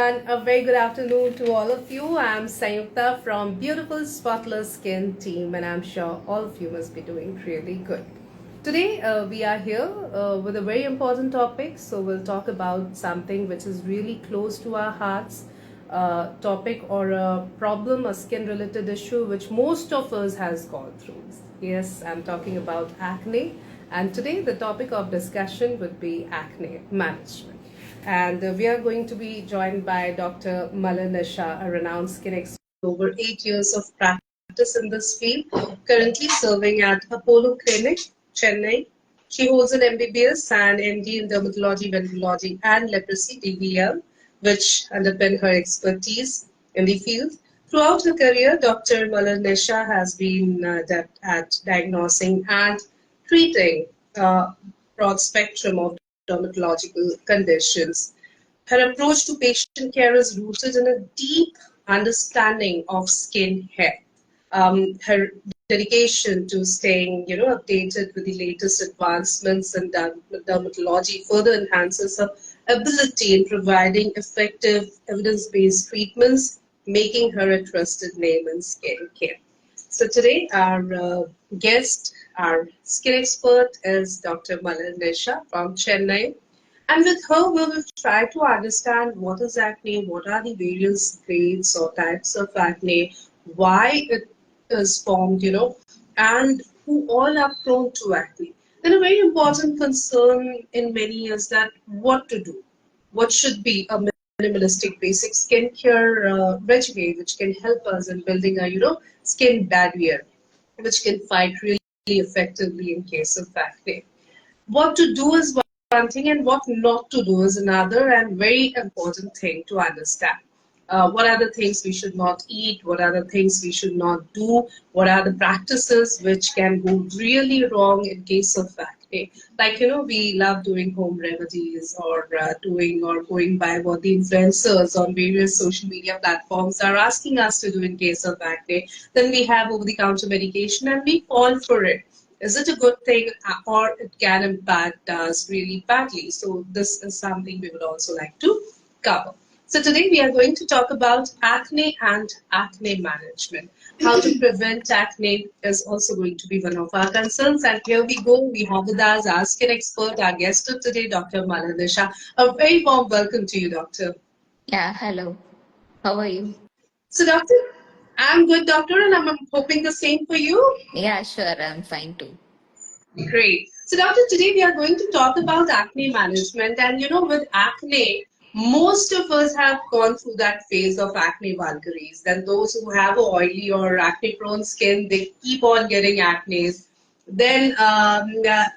everyone. A very good afternoon to all of you. I'm Sayukta from Beautiful Spotless Skin team, and I'm sure all of you must be doing really good. Today, we are here with a very important topic. So, we'll talk about something which is really close to our hearts, topic or a problem, a skin related issue which most of us has gone through. Yes, I'm talking about acne, and today the topic of discussion would be acne management. And we are going to be joined by Dr. Malar Nisha, a renowned skin expert with over 8 years of practice in this field, currently serving at Apollo Clinic, Chennai. She holds an MBBS and MD in dermatology, venereology, and leprosy (DVL), which underpin her expertise in the field. Throughout her career, Dr. Malar Nisha has been adept at diagnosing and treating a broad spectrum of dermatological conditions. Her approach to patient care is rooted in a deep understanding of skin health. Her dedication to staying, updated with the latest advancements in dermatology further enhances her ability in providing effective evidence-based treatments, making her a trusted name in skin care. So today, our guest, our skin expert, is Dr. Malar Nisha from Chennai. And with her, we will try to understand what is acne, what are the various grades or types of acne, why it is formed, and who all are prone to acne. Then a very important concern in many is that what to do. What should be a minimalistic basic skincare regimen which can help us in building a, skin barrier which can fight really effectively in case of acne. What to do is one thing, and what not to do is another, and very important thing to understand. What are the things we should not eat? What are the things we should not do? What are the practices which can go really wrong in case of acne? Like, we love doing home remedies or doing or going by what the influencers on various social media platforms are asking us to do in case of acne. Then we have over the counter medication and we fall for it. Is it a good thing or it can impact us really badly? So this is something we would also like to cover. So today we are going to talk about acne and acne management. How to prevent acne is also going to be one of our concerns. And here we go. We have with us our skin expert, our guest of today, Dr. Malar Nisha. A very warm welcome to you, Doctor. Yeah, hello. How are you? So, Doctor, I'm good, Doctor, and I'm hoping the same for you. Yeah, sure, I'm fine too. Great. So, Doctor, today we are going to talk about acne management. And with acne, most of us have gone through that phase of acne vulgaris. Then, those who have oily or acne prone skin, they keep on getting acne. Then,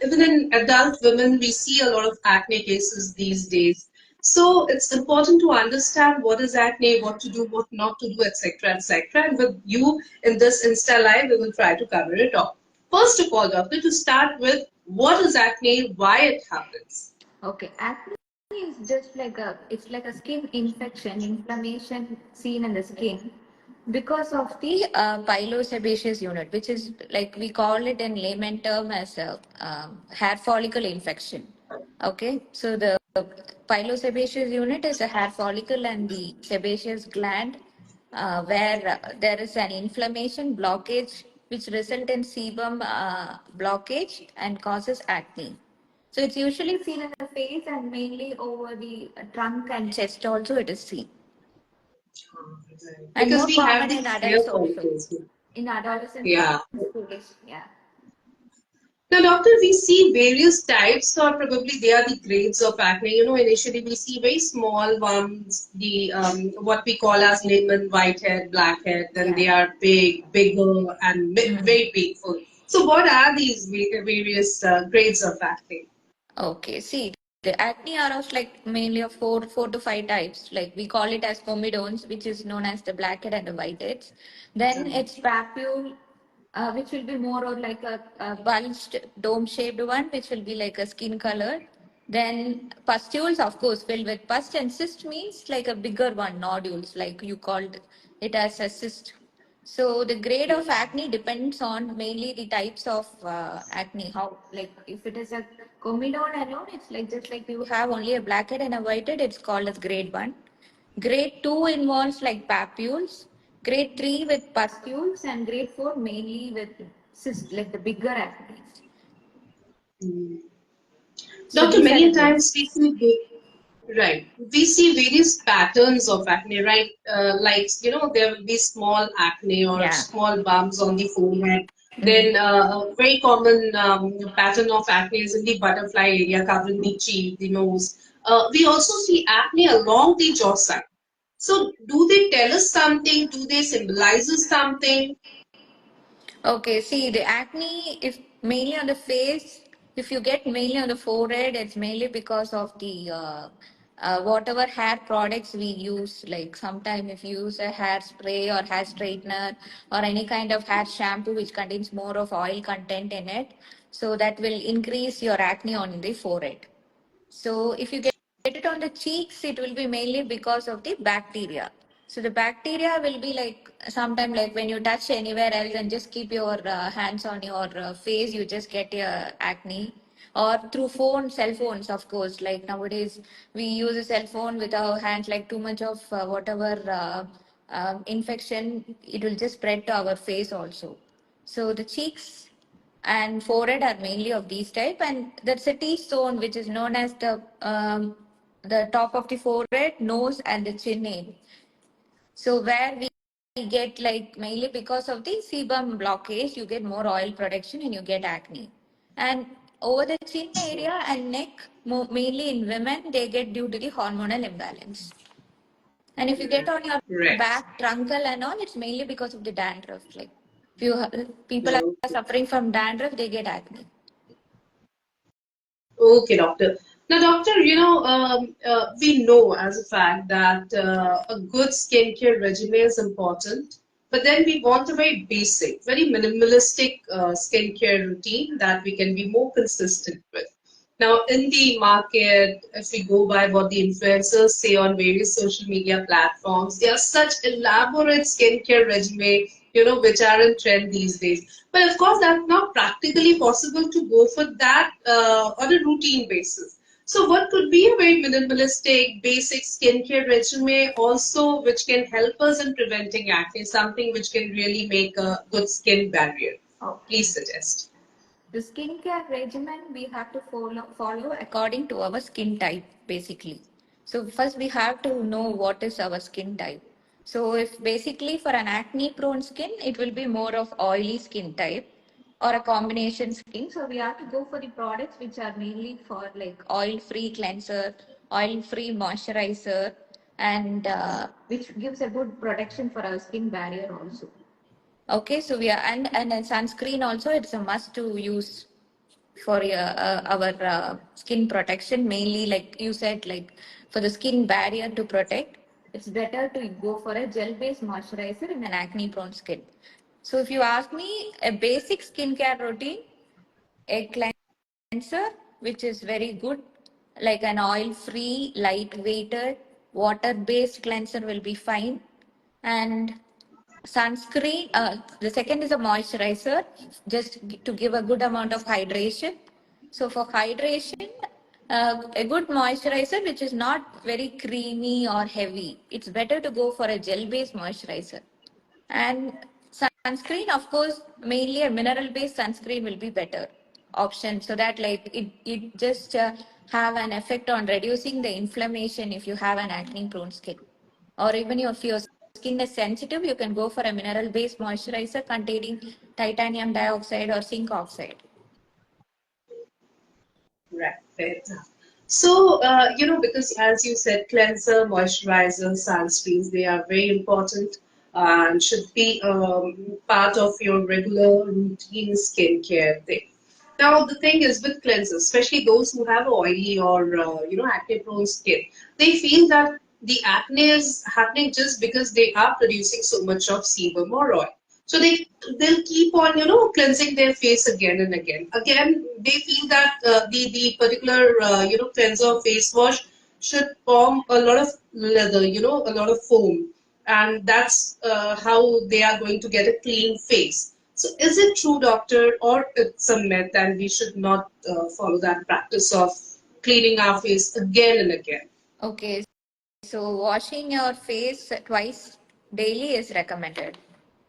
even in adult women, we see a lot of acne cases these days. So, it's important to understand what is acne, what to do, what not to do, etc., etc. And with you in this Insta Live, we will try to cover it all. First of all, doctor, to start with, what is acne, why it happens? Okay, acne is just like it's like a skin infection, inflammation seen in the skin because of the pilosebaceous unit, which is like we call it in layman term as a hair follicle infection. Okay, so the pilosebaceous unit is a hair follicle and the sebaceous gland where there is an inflammation blockage which result in sebum blockage and causes acne. So it's usually seen in the face and mainly over the trunk and chest also it is seen. And Because more we have common the in hair adults also. follicles. In adolescents Yeah. and schoolish, yeah. Now, doctor, we see various types, or probably they are the grades of acne. Initially we see very small ones, the what we call as lemon, whitehead, blackhead. Then Yeah. they are big, bigger, and very painful. So, what are these various grades of acne? Okay, see, the acne are of like mainly of four to five types. Like we call it as comedones, which is known as the blackhead and the whiteheads. Then it's papule, which will be more or like a bulged dome-shaped one, which will be like a skin color. Then pustules, of course, filled with pus, and cyst means like a bigger one, nodules, like you called it as a cyst. So the grade of acne depends on mainly the types of acne. How, like if it is a comedone alone, it's like just like you have only a blackhead and a whitehead, it's called as grade one. Grade 2 involves like papules, grade 3 with pustules, and grade 4 mainly with cysts, like the bigger acne. So Doctor, these are the many grades. times we see right. We see various patterns of acne, right? Like, there will be small acne or Yeah. small bumps on the forehead. Then a very common pattern of acne is in the butterfly area covering the cheek, the nose. We also see acne along the jaw side. So, do they tell us something? Do they symbolize us something? Okay, see the acne, if mainly on the face, if you get mainly on the forehead, it's mainly because of the whatever hair products we use. Like sometime if you use a hair spray or hair straightener or any kind of hair shampoo which contains more of oil content in it, so that will increase your acne on the forehead. So if you get it on the cheeks, it will be mainly because of the bacteria. So the bacteria will be like sometime like when you touch anywhere else and just keep your hands on your face, you just get your acne. Or through cell phones, of course. Like nowadays, we use a cell phone with our hands, like too much of whatever infection, it will just spread to our face also. So the cheeks and forehead are mainly of these type, and there's a T-zone which is known as the top of the forehead, nose, and the chin area. So where we get like mainly because of the sebum blockage, you get more oil production and you get acne. And over the chin area and neck, mainly in women, they get due to the hormonal imbalance. And if you get on your Right. back, truncal and all, it's mainly because of the dandruff. Like if you people are Okay. suffering from dandruff, they get acne. Okay, doctor. Now, doctor, we know as a fact that a good skincare regimen is important, but then we want a very basic, very minimalistic skincare routine that we can be more consistent with. Now, in the market, if we go by what the influencers say on various social media platforms, there are such elaborate skincare regimen, which are in trend these days. But of course, that's not practically possible to go for that on a routine basis. So, what could be a very minimalistic, basic skincare regimen also, which can help us in preventing acne, something which can really make a good skin barrier? Okay. Please suggest. The skincare regimen we have to follow according to our skin type, basically. So first we have to know what is our skin type. So if basically for an acne prone skin, it will be more of oily skin type or a combination skin. So we have to go for the products which are mainly for like oil free cleanser, oil free moisturizer, and which gives a good protection for our skin barrier also. Okay, so we are and a sunscreen also, it's a must to use for our skin protection. Mainly, like you said, like for the skin barrier to protect, it's better to go for a gel-based moisturizer in an acne-prone skin. So if you ask me, a basic skincare routine, a cleanser, which is very good, like an oil-free, light-weighted, water-based cleanser will be fine, and sunscreen. The second is a moisturizer, just to give a good amount of hydration. So for hydration, a good moisturizer which is not very creamy or heavy, it's better to go for a gel-based moisturizer. And sunscreen, of course, mainly a mineral-based sunscreen will be better option, so that like it just have an effect on reducing the inflammation if you have an acne-prone skin. Or even if your skin is sensitive, you can go for a mineral-based moisturizer containing titanium dioxide or zinc oxide. Right, fair enough. So, because as you said, cleanser, moisturizer, sunscreens, they are very important and should be part of your regular routine skincare thing. Now, the thing is with cleansers, especially those who have oily or, acne-prone skin, they feel that the acne is happening just because they are producing so much of sebum or oil. So they'll keep on cleansing their face again and again. Again, they feel that the particular cleanser face wash should form a lot of leather, a lot of foam, and that's how they are going to get a clean face. So is it true, doctor, or it's a myth, and we should not follow that practice of cleaning our face again and again? Okay. So washing your face twice daily is recommended.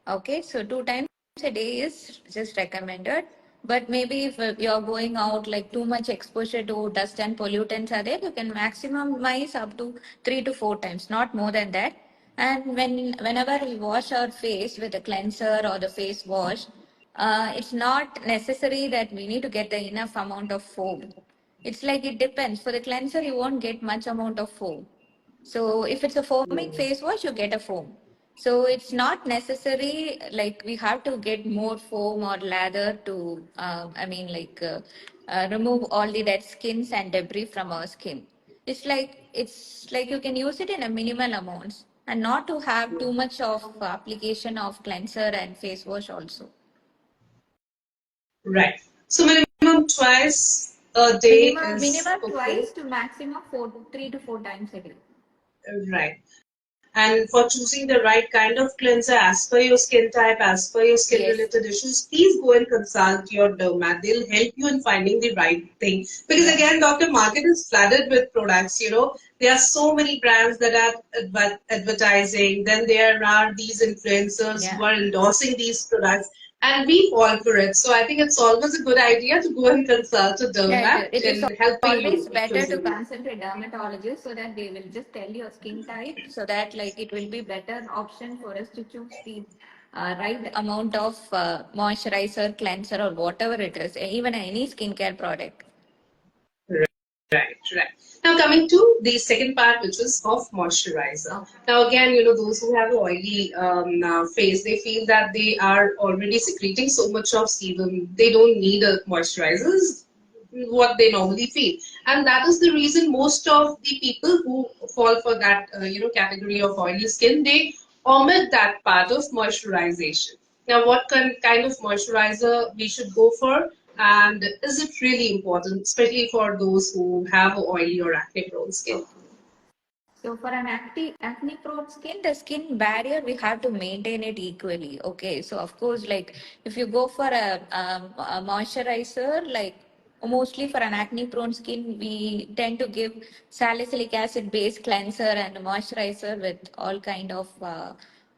Okay, so 2 times a day is just recommended. But maybe if you're going out, like too much exposure to dust and pollutants are there, you can maximize up to 3 to 4 times, not more than that. And whenever we wash our face with a cleanser or the face wash, it's not necessary that we need to get the enough amount of foam. It's like it depends. For the cleanser, you won't get much amount of foam. So if it's a foaming Mm. face wash, you get a foam. So it's not necessary like we have to get more foam or lather to, remove all the dead skins and debris from our skin. It's like you can use it in a minimal amounts and not to have too much of application of cleanser and face wash also. Right. So minimum twice a day is Minimum okay. twice to maximum 3 to 4 times a day. Right. And for choosing the right kind of cleanser as per your skin type, as per your skin Yes. related issues, please go and consult your dermat. They'll help you in finding the right thing. Because Right. again, doctor, market is flooded with products. There are so many brands that are advertising. Then there are these influencers Yeah. who are endorsing these products. And we fall for it. So I think it's always a good idea to go and consult a Yeah, dermat it is in helping always you better to choosing these. consult a dermatologist so that they will just tell your skin type so that like it will be better option for us to choose the right amount of moisturizer, cleanser or whatever it is, even any skincare product. Right, right. Now coming to the second part, which is of moisturizer. Okay. Now again, those who have oily face, they feel that they are already secreting so much of sebum, they don't need a moisturizer. This is what they normally feel, and that is the reason most of the people who fall for that category of oily skin, they omit that part of moisturization. Now, what kind of moisturizer we should go for? And is it really important, especially for those who have oily or acne prone skin? Okay. So for an acne-prone skin, the skin barrier we have to maintain it equally. Okay, so of course, like if you go for a moisturizer, like mostly for an acne-prone skin, we tend to give salicylic acid-based cleanser and moisturizer with all kind of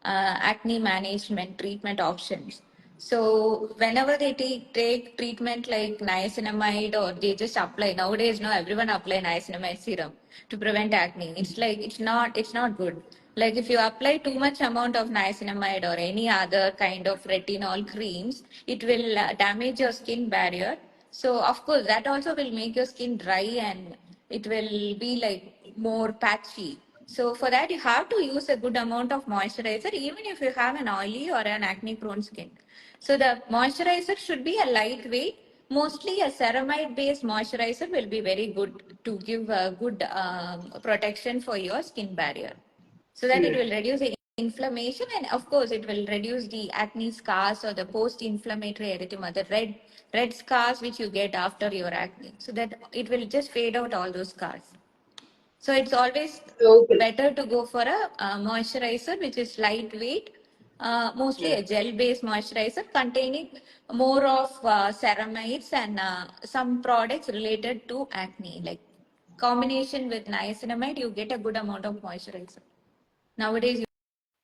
acne management treatment options. So whenever they take treatment like niacinamide or they just apply nowadays, no, everyone apply niacinamide serum to prevent acne. It's not good. Like if you apply too much amount of niacinamide or any other kind of retinol creams, it will damage your skin barrier. So of course that also will make your skin dry and it will be like more patchy. So for that, you have to use a good amount of moisturizer, even if you have an oily or an acne-prone skin. So the moisturizer should be a lightweight. Mostly a ceramide-based moisturizer will be very good to give a good protection for your skin barrier. So that it Hmm. will reduce the inflammation and of course it will reduce the acne scars or the post-inflammatory erythema, the red scars which you get after your acne. So that it will just fade out all those scars. So it's always Okay. better to go for a moisturizer which is lightweight, mostly Hmm. a gel-based moisturizer containing more of ceramides and some products related to acne. Like combination with niacinamide, you get a good amount of moisturizer. Nowadays,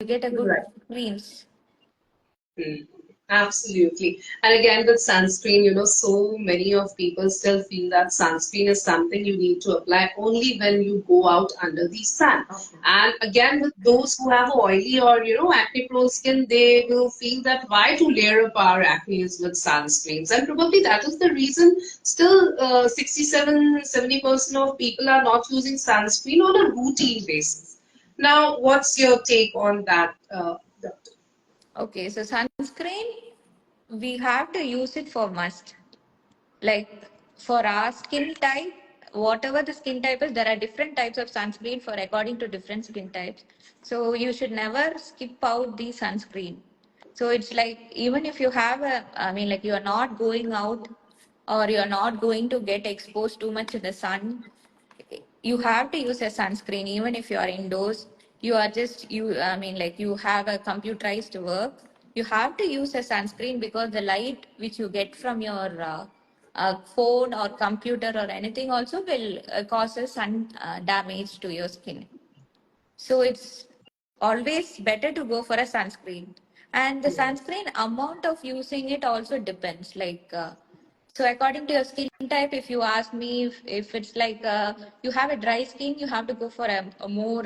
you get a good Right. creams. Mm, absolutely. And again, with sunscreen, so many of people still feel that sunscreen is something you need to apply only when you go out under the sun. Okay. And again, with those who have oily or, acne prone skin, they will feel that why to layer up our acne with sunscreens. And probably that is the reason still 67-70% of people are not using sunscreen on a routine basis. Now, what's your take on that, Doctor? Okay, so sunscreen, we have to use it for must. Like for our skin type, whatever the skin type is, there are different types of sunscreen for according to different skin types. So you should never skip out the sunscreen. So it's like even if you have like you are not going out or you are not going to get exposed too much in the sun, you have to use a sunscreen even if you are indoors. You are just you like you have a computerized work, you have to use a sunscreen because the light which you get from your phone or computer or anything also will cause a sun damage to your skin. So it's always better to go for a sunscreen. And the sunscreen amount of using it also depends. So according to your skin type, if you ask me if it's like you have a dry skin, you have to go for a more,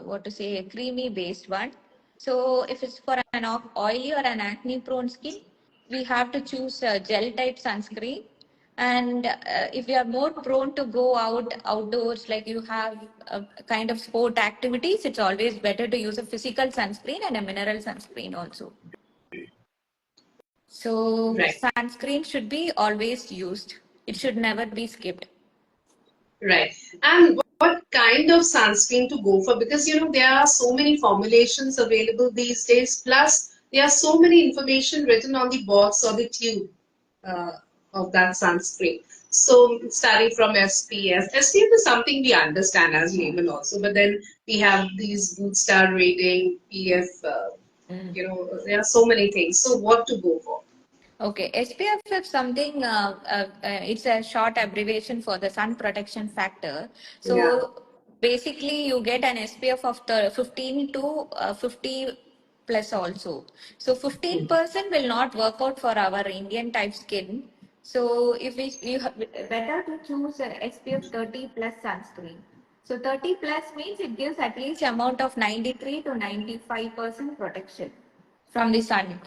what to say, a creamy based one. So if it's for an oily or an acne prone skin, we have to choose a gel type sunscreen. And if you are more prone to go outdoors, like you have a kind of sport activities, it's always better to use a physical sunscreen and a mineral sunscreen also. So Right. sunscreen should be always used. It should never be skipped. Right. And what kind of sunscreen to go for? Because there are so many formulations available these days. Plus, there are so many information written on the box or the tube uh, of that sunscreen. So, starting from SPF. SPF is something we understand as layman also, but then we have these good star rating, PF. There are so many things. So, what to go for? Okay, SPF is something, it's a short abbreviation for the sun protection factor. Yeah. So basically, you get an SPF of the 15 to 50 plus also. So 15% will not work out for our Indian type skin. So if you have, better to choose a SPF 30 plus sunscreen. So 30 plus means it gives at least amount of 93 to 95% protection from the sun.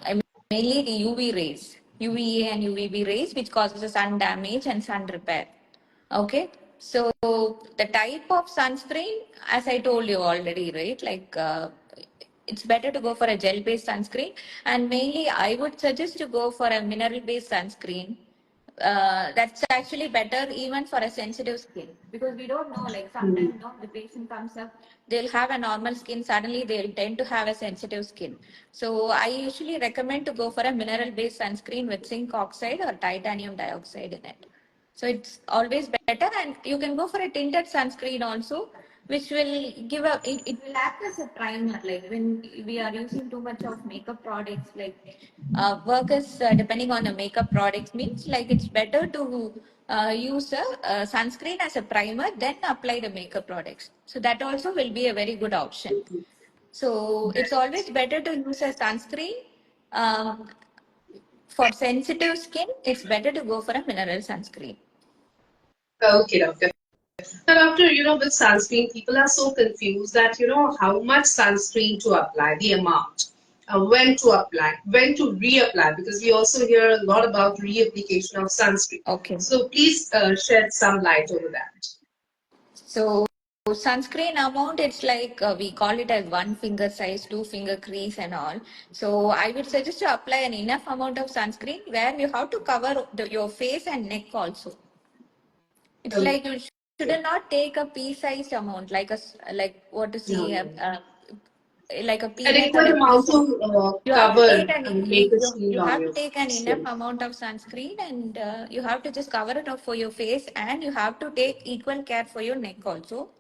Mainly the UV rays, UVA and UVB rays, which causes the sun damage and sun repair. Okay, so the type of sunscreen, as I told you already, right? It's better to go for a gel-based sunscreen, and mainly I would suggest to go for a mineral-based sunscreen. That's actually better even for a sensitive skin, because we don't know, like sometimes the patient comes up, they'll have a normal skin, suddenly they'll tend to have a sensitive skin. So I usually recommend to go for a mineral based sunscreen with zinc oxide or titanium dioxide in it. So it's always better, and you can go for a tinted sunscreen also, which will give it will act as a primer. Like when we are using too much of makeup products, like workers depending on the makeup products, means like it's better to use a sunscreen as a primer, then apply the makeup products. So that also will be a very good option. So it's always better to use a sunscreen. Um, for sensitive skin, it's better to go for a mineral sunscreen. Okay, doctor. Now, doctor, with sunscreen, people are so confused that, how much sunscreen to apply, the amount, when to apply, when to reapply, because we also hear a lot about reapplication of sunscreen. Okay. So please shed some light over that. So sunscreen amount, it's like we call it as one finger size, two finger crease and all. So I would suggest to apply an enough amount of sunscreen where you have to cover your face and neck also. It's Okay. like you should not take a pea-sized amount, like what to see, Yeah. like a peanut or Adequate a pea. amount to You have to take cover an and make it shield you on have your to take an enough skin. amount of sunscreen, and you have to just cover it up for your face, and you have to take equal care for your neck also.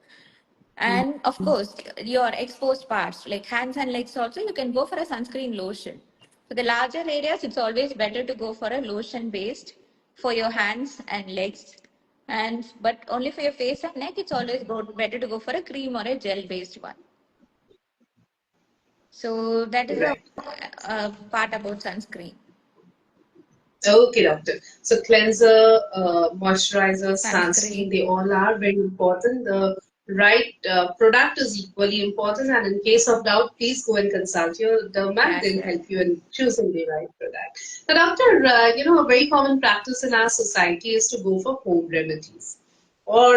And of course, your exposed parts like hands and legs also, you can go for a sunscreen lotion. For the larger areas, it's always better to go for a lotion based for your hands and legs. And but only for your face and neck, it's always better to go for a cream or a gel based one. So that is a, Right. part about sunscreen. Okay, doctor. So cleanser, moisturizer, sunscreen, Sunscreen. they all are very important. The right product is equally important. And in case of doubt, please go and consult your dermat. That's They'll right. help you in choosing the right product. Now, doctor, a very common practice in our society is to go for home remedies or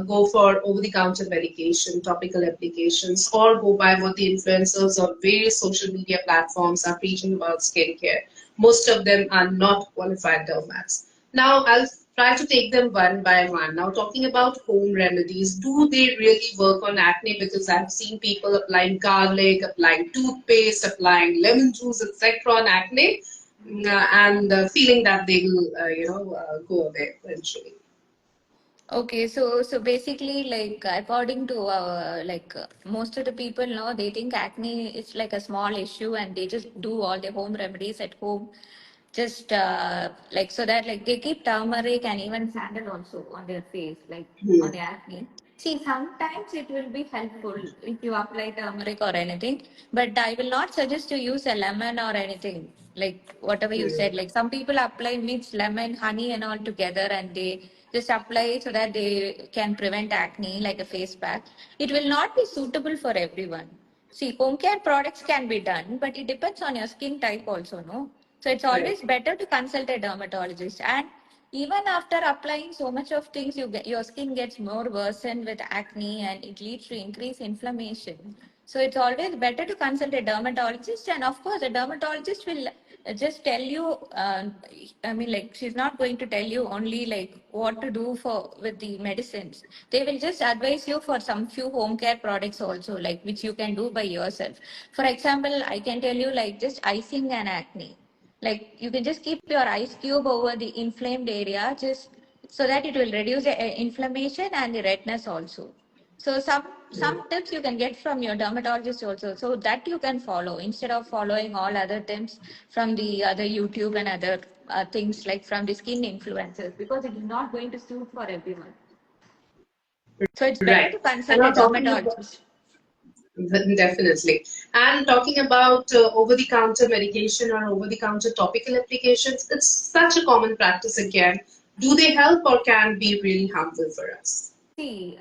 go for over-the-counter medication, topical applications, or go by what the influencers of various social media platforms are preaching about skincare. Most of them are not qualified dermats. Now, I'll try to take them one by one. Now, talking about home remedies, do they really work on acne? Because I've seen people applying garlic, applying toothpaste, applying lemon juice, etc. on acne, and feeling that they will, go away eventually. Okay, so basically, like according to most of the people know, they think acne is like a small issue, and they just do all the home remedies at home, just like so that like they keep turmeric and even sandal also on their face, like on Hmm. the acne. See, sometimes it will be helpful if you apply turmeric or anything, but I will not suggest to use a lemon or anything. Like whatever you said, like some people apply mix lemon, honey, and all together, and they just apply it so that they can prevent acne, like a face pack. It will not be suitable for everyone. See, home care products can be done, but it depends on your skin type also, no? So it's Right. always better to consult a dermatologist. And even after applying so much of things, your skin gets more worsened with acne and it leads to increased inflammation. So it's always better to consult a dermatologist. And of course, a dermatologist will just tell you, I mean, like, she's not going to tell you only like what to do for with the medicines. They will just advise you for some few home care products also, like which you can do by yourself. For example, I can tell you like just icing and acne, like you can just keep your ice cube over the inflamed area, just so that it will reduce the inflammation and the redness also. So some tips you can get from your dermatologist also, so that you can follow instead of following all other tips from the other YouTube and other things like from the skin influencers, because it is not going to suit for everyone. So it's better Right. to And consult a now talking about dermatologist. definitely. And talking about over-the-counter medication or over-the-counter topical applications, it's such a common practice again. Do they help or can be really harmful for us? See,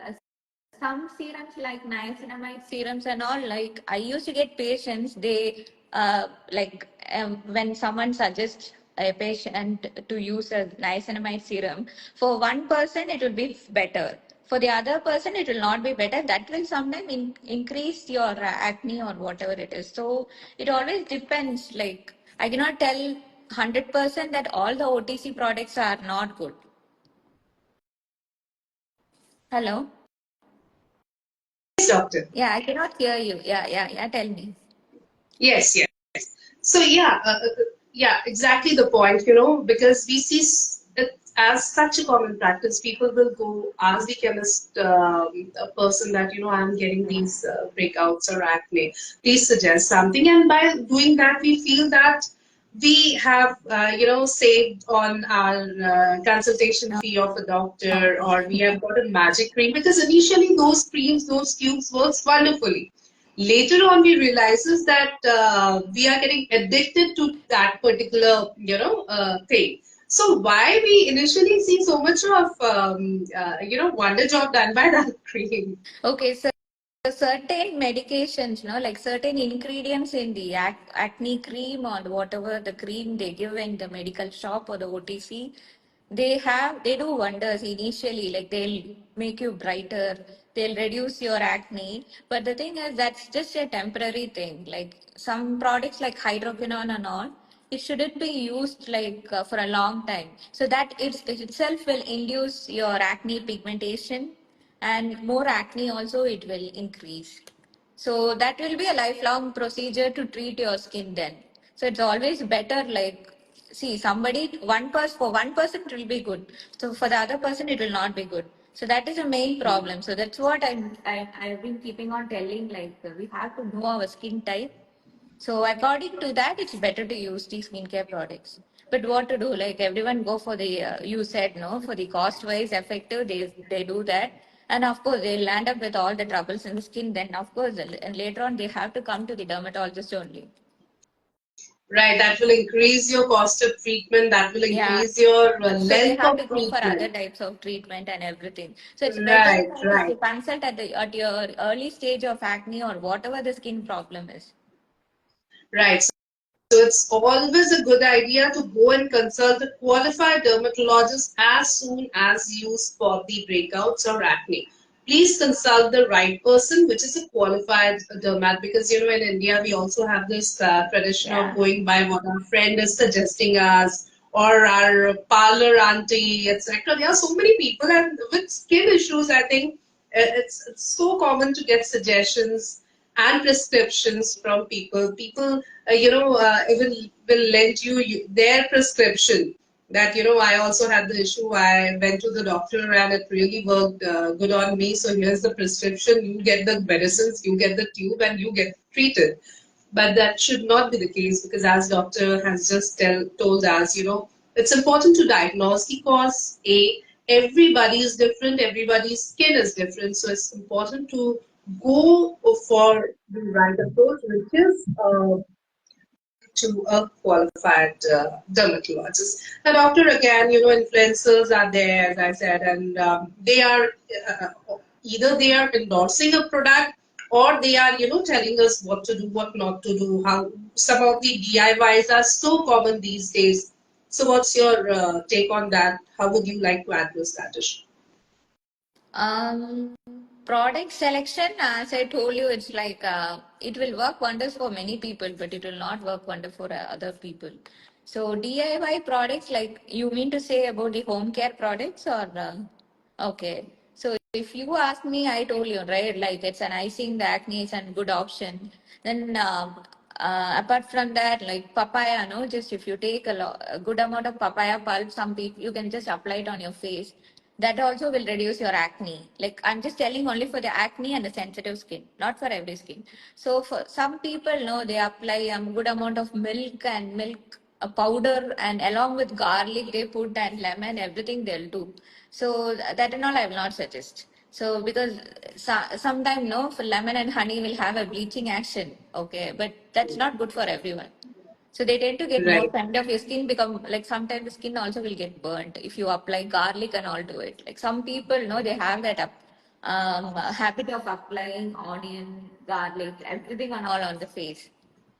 some serums like niacinamide serums and all, like I used to get patients, they when someone suggests a patient to use a niacinamide serum, for one person it will be better. For the other person, it will not be better. That will sometimes increase your acne or whatever it is. So it always depends. Like I cannot tell 100% that all the OTC products are not good. Hello? Yes, doctor. Yeah, I cannot hear you. Yeah. Tell me. Yes, yes. So yeah, exactly the point, because we see it as such a common practice. People will go ask the chemist, a person that, I'm getting these breakouts or acne. Please suggest something. And by doing that, we feel that we have, saved on our consultation fee of a doctor, No. or we have got a magic cream, because initially those creams, those tubes works wonderfully. Later on, we realizes that we are getting addicted to that particular, thing. So why we initially see so much of, wonder job done by that cream? Okay, so certain medications, like certain ingredients in the acne cream or whatever the cream they give in the medical shop or the OTC, they do wonders initially. Like they'll make you brighter, they'll reduce your acne. But the thing is, that's just a temporary thing. Like some products like hydroquinone and all, it shouldn't be used like for a long time. So that it itself will induce your acne pigmentation, and more acne also it will increase. So that will be a lifelong procedure to treat your skin then. So it's always better, like, see, somebody, one person, for one person it will be good. So for the other person it will not be good. So that is a main problem. So that's what I've been keeping on telling, like we have to know our skin type, so according to that, it's better to use these skincare products. But what to do? Like everyone go for the you said no, for the cost wise effective. They do that, and of course they'll land up with all the troubles in the skin. Then of course, and later on they have to come to the dermatologist only. Right, that will increase your cost of treatment, that will Yeah. increase your So they length have to of go for other treatment. types of treatment and everything. So it's better Right, like, right. to consult at your early stage of acne or whatever the skin problem is. Right. So it's always a good idea to go and consult a qualified dermatologist as soon as you spot the breakouts or acne. Please consult the right person, which is a qualified dermat, because in India we also have this tradition of Yeah. going by what our friend is suggesting us, or our parlor auntie, etc. There are so many people, and with skin issues, I think it's so common to get suggestions and prescriptions from people. People, even will lend you their prescription. That I also had the issue. I went to the doctor and it really worked good on me. So here's the prescription. You get the medicines, you get the tube, and you get treated. But that should not be the case, because as doctor has just told us, it's important to diagnose the cause, A, everybody is different, everybody's skin is different, so it's important to go for the right approach, which is to a qualified dermatologist. Now, doctor, again, influencers are there, as I said, and they are either they are endorsing a product or they are, telling us what to do, what not to do. How some of the DIYs are so common these days. So, what's your take on that? How would you like to address that issue? Um, Product selection, as I told you, it's like it will work wonders for many people, but it will not work wonder for other people. So DIY products, like you mean to say about the home care products, or okay. So if you ask me, I told you right, like it's an icing the acne is a good option. Then apart from that, like papaya, no, just if you take a good amount of papaya pulp, some people you can just apply it on your face, that also will reduce your acne. Like I'm just telling only for the acne and the sensitive skin, not for every skin. So for some people, no, they apply a good amount of milk and milk powder, and along with garlic they put, and lemon, everything they'll do. So that and all I will not suggest. So because sometimes, no, for lemon and honey will have a bleaching action, okay, but that's not good for everyone. So they tend to get more Right. kind of your skin become like, sometimes the skin also will get burnt if you apply garlic and all to it. Like some people know they have that habit of applying onion, garlic, everything and all on the face.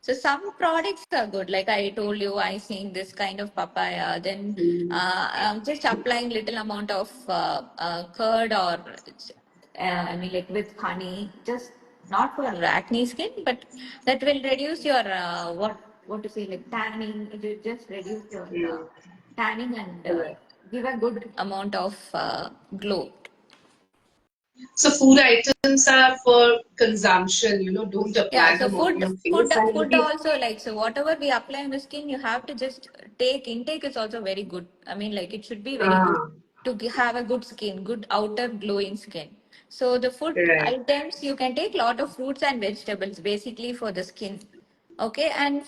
So some products are good. Like I told you, I seen this kind of papaya. Then I'm just applying little amount of curd, or I mean like with honey, just not for acne skin, but that will reduce your what to say, like tanning. It will just reduce your Mm. tanning, and Right. give a good amount of glow. So food items are for consumption, don't Yeah, apply so them on food, your food, face. And food maybe, also, like, so whatever we apply on the skin, you have to just take intake is also very good. I mean, like it should be very good ah, to have a good skin, good outer glowing skin. So the food right. items, you can take lot of fruits and vegetables basically for the skin. Okay, and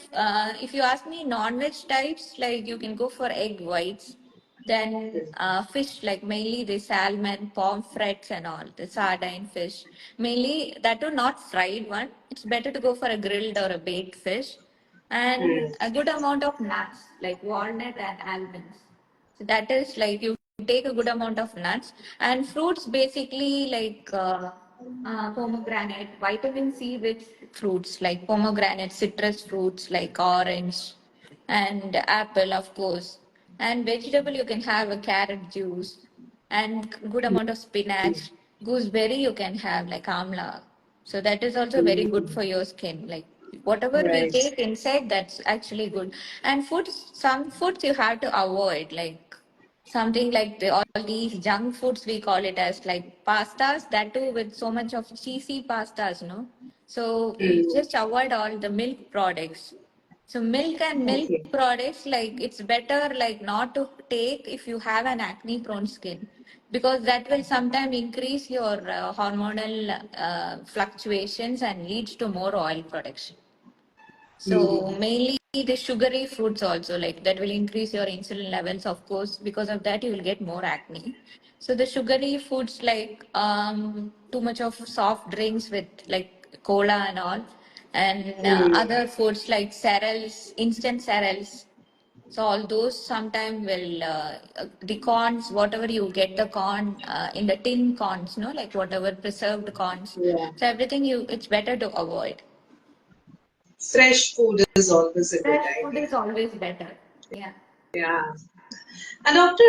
if you ask me non-veg types, like you can go for egg whites, then fish, like mainly the salmon, pomfrets and all, the sardine fish. Mainly that are not fried one. It's better to go for a grilled or a baked fish. And Mm. a good amount of nuts, like walnut and almonds. So that is like you take a good amount of nuts and fruits, basically like pomegranate, vitamin C rich fruits like pomegranate, citrus fruits like orange and apple, of course. And vegetable, you can have a carrot juice and good amount of spinach. Gooseberry, you can have like amla. So that is also very good Mm. for your skin. Like whatever we Right. take inside, that's actually good. And foods, some foods you have to avoid, like something like all these junk foods, we call it as like pastas, that too with so much of cheesy pastas, no? So we Mm. just avoid all the milk products. So milk and milk Okay. products, like it's better like not to take if you have an acne prone skin, because that will sometimes increase your hormonal fluctuations and leads to more oil production. So Mm. mainly the sugary fruits also, like that will increase your insulin levels, of course. Because of that, you will get more acne. So the sugary foods, like too much of soft drinks with like cola and all, and Mm. other foods like cereals, instant cereals. So all those sometime will the corns, whatever you get the corn in the tin corns, no, like whatever preserved corns. Yeah. So everything it's better to avoid. Fresh food is always a good Fresh food idea. is always better. Yeah. Yeah. And doctor,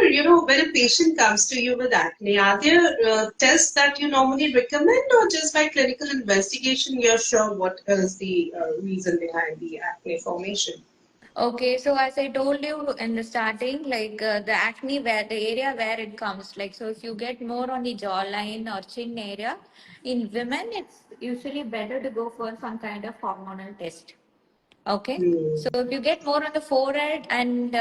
when a patient comes to you with acne, are there tests that you normally recommend, or just by clinical investigation, you're sure what is the reason behind the acne formation? Okay, so as I told you in the starting, like the acne, where the area where it comes, like so if you get more on the jawline or chin area, in women it's usually better to go for some kind of hormonal test. Okay. So Mm. if you get more on the forehead and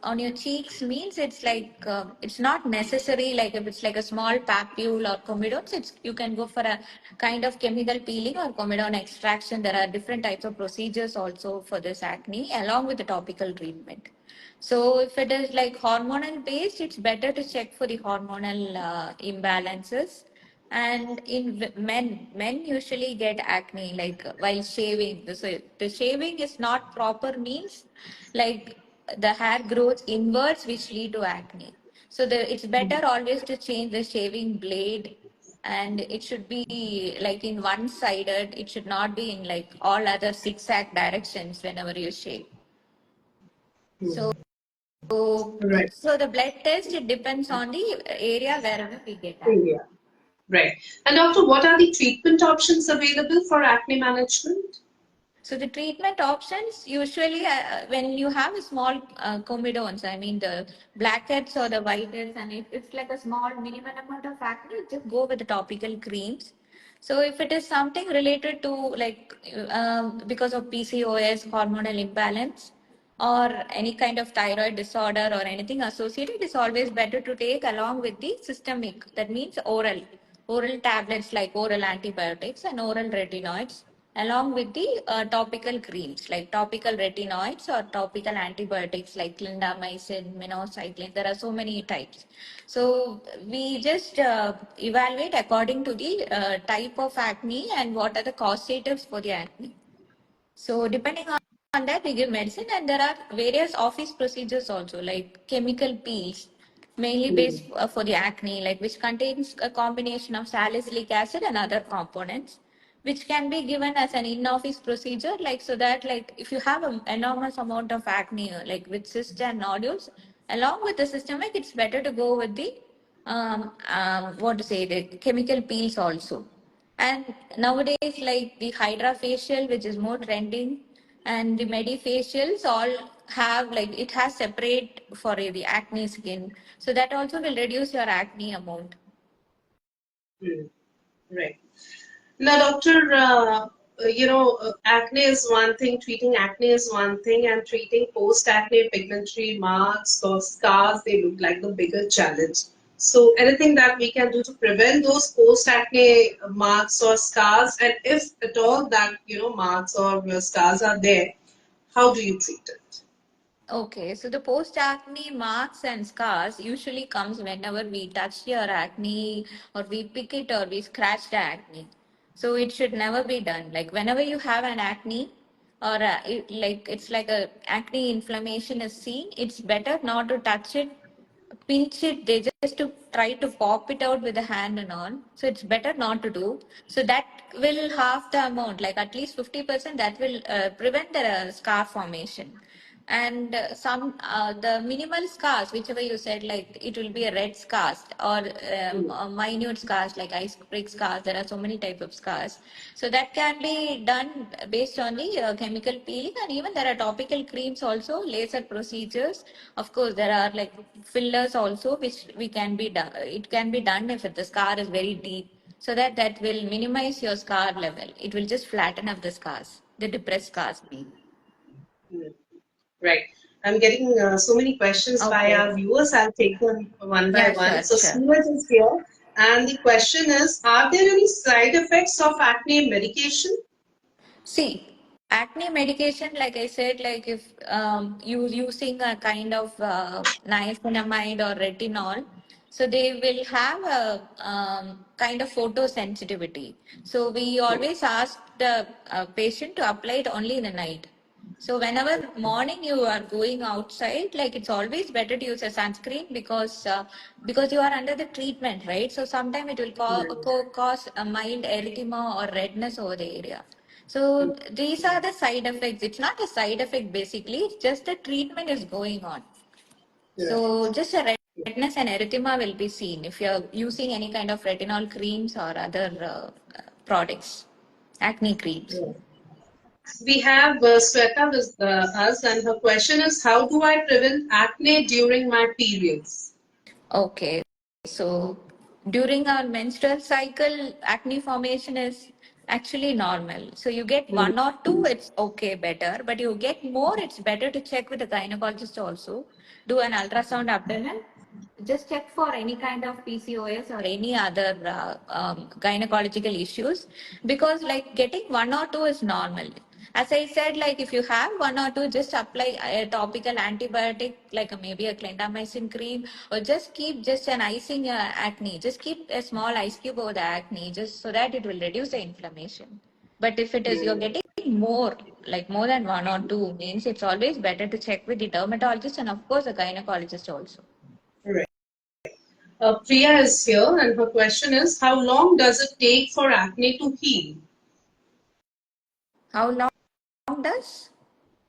on your cheeks, means it's like it's not necessary. Like if it's like a small papule or comedones, it's you can go for a kind of chemical peeling or comedone extraction. There are different types of procedures also for this acne, along with the topical treatment. So if it is like hormonal based, it's better to check for the hormonal imbalances. And in men usually get acne like while shaving. So the shaving is not proper means like the hair grows inwards, which lead to acne. So it's better always to change the shaving blade, and it should be like in one sided. It should not be in like all other zigzag directions whenever you shave. So Right. so the blood test, it depends on the area wherever we get acne. Yeah. Right. And doctor, what are the treatment options available for acne management? So the treatment options usually when you have a small comedones, I mean the blackheads or the whiteheads, and it's like a small minimal amount of acne, just go with the topical creams. So if it is something related to like because of PCOS, hormonal imbalance, or any kind of thyroid disorder or anything associated, it's always better to take along with the systemic. That means oral tablets like oral antibiotics and oral retinoids, along with the topical creams like topical retinoids or topical antibiotics like clindamycin, minocycline. There are so many types. So we just evaluate according to the type of acne and what are the causatives for the acne. So depending on that, we give medicine, and there are various office procedures also, like chemical peels, mainly based for the acne, like which contains a combination of salicylic acid and other components, which can be given as an in-office procedure, like so that like if you have an enormous amount of acne, like with cysts and nodules, along with the systemic, it's better to go with the what to say, the chemical peels also. And nowadays, like the Hydra facial, which is more trending, and the Medi facials all have like it has separate for the acne skin. So that also will reduce your acne amount. Right. Now, doctor, acne is one thing, treating acne is one thing, and treating post-acne pigmentary marks or scars, they look like the bigger challenge. So, anything that we can do to prevent those post-acne marks or scars, and if at all that, marks or scars are there, how do you treat it? Okay, so the post-acne marks and scars usually comes whenever we touch your acne or we pick it or we scratch the acne. So it should never be done. Like whenever you have an acne or it's like a acne inflammation is seen, it's better not to touch it, pinch it. They just to try to pop it out with the hand and all. So it's better not to do. So that will half the amount, like at least 50%, that will prevent the scar formation. And some the minimal scars, whichever you said, like it will be a red scars or minute scars like ice pick scars. There are so many type of scars, so that can be done based on the chemical peeling. And even there are topical creams also, laser procedures. Of course there are like fillers also, which we can be done, it can be done if the scar is very deep, so that will minimize your scar level. It will just flatten up the scars, the depressed scars being. Right. I'm getting so many questions by Okay. our viewers. I'll take them one by Yeah, one. sure, So, sure. Suraj is here, and the question is: are there any side effects of acne medication? See, acne medication, like I said, like if you using a kind of niacinamide or retinol, so they will have a kind of photosensitivity. So we always ask the patient to apply it only in the night. So whenever morning you are going outside, like it's always better to use a sunscreen because you are under the treatment, right? So sometimes it will cause a mild erythema or redness over the area. So these are the side effects. It's not a side effect basically. It's just the treatment is going on. So just a redness and erythema will be seen if you're using any kind of retinol creams or other products, acne creams. We have Sweta with us, and her question is: how do I prevent acne during my periods? Okay, so during our menstrual cycle, acne formation is actually normal. So you get one or two, it's okay, better. But you get more, it's better to check with the gynecologist also. Do an ultrasound abdomen. Just check for any kind of PCOS or any other gynecological issues, because like getting one or two is normal. As I said, like if you have one or two, just apply a topical antibiotic, like maybe a clindamycin cream, or just keep just an icing acne. Just keep a small ice cube over the acne, just so that it will reduce the inflammation. But if it is you're getting more, like more than one or two, means it's always better to check with the dermatologist and of course a gynecologist also. Right. Priya is here, and her question is, how long does it take for acne to heal? How long does?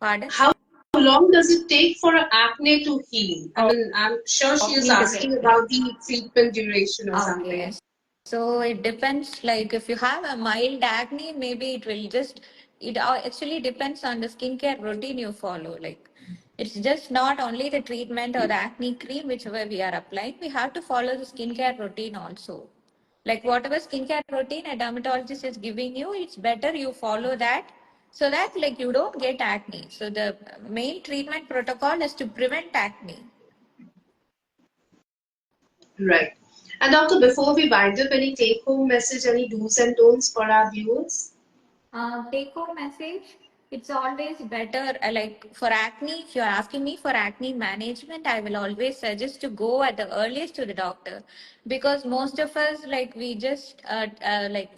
Pardon? How long does it take for acne to heal? I mean, I'm sure she is Acne to asking get. about the treatment duration or Okay. something. So it depends. Like if you have a mild acne, maybe it will just, it actually depends on the skincare routine you follow. Like it's just not only the treatment or the acne cream, whichever we are applying, we have to follow the skincare routine also. Like whatever skincare routine a dermatologist is giving you, it's better you follow that so that like you don't get acne. So the main treatment protocol is to prevent acne. Right. And doctor, before we wind up, any take-home message, any do's and don'ts for our viewers? Take home message, it's always better. Like for acne, if you're asking me for acne management, I will always suggest to go at the earliest to the doctor, because most of us, like we just like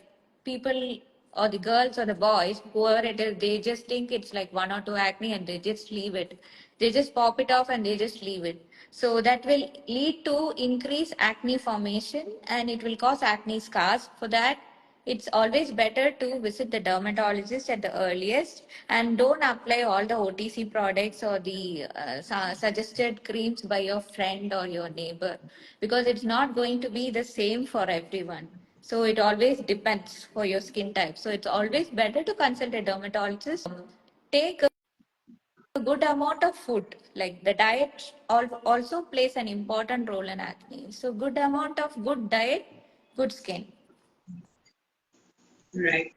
people or the girls or the boys, whoever it is, they just think it's like one or two acne and they just leave it. They just pop it off and they just leave it. So that will lead to increased acne formation and it will cause acne scars. For that, it's always better to visit the dermatologist at the earliest and don't apply all the OTC products or the suggested creams by your friend or your neighbor, because it's not going to be the same for everyone. So it always depends for your skin type. So it's always better to consult a dermatologist. Take a good amount of food, like the diet also plays an important role in acne. So good amount of good diet, good skin. Right.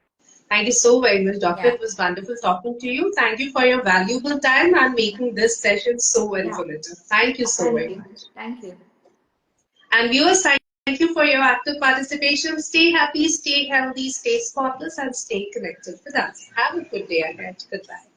Thank you so very much, doctor. Yeah. It was wonderful talking to you. Thank you for your valuable time and making this session so Yeah. informative. Thank you so Thank very you. much. Thank you. And viewers, thank you for your active participation. Stay happy, stay healthy, stay spotless, and stay connected with us. Have a good day ahead. Goodbye.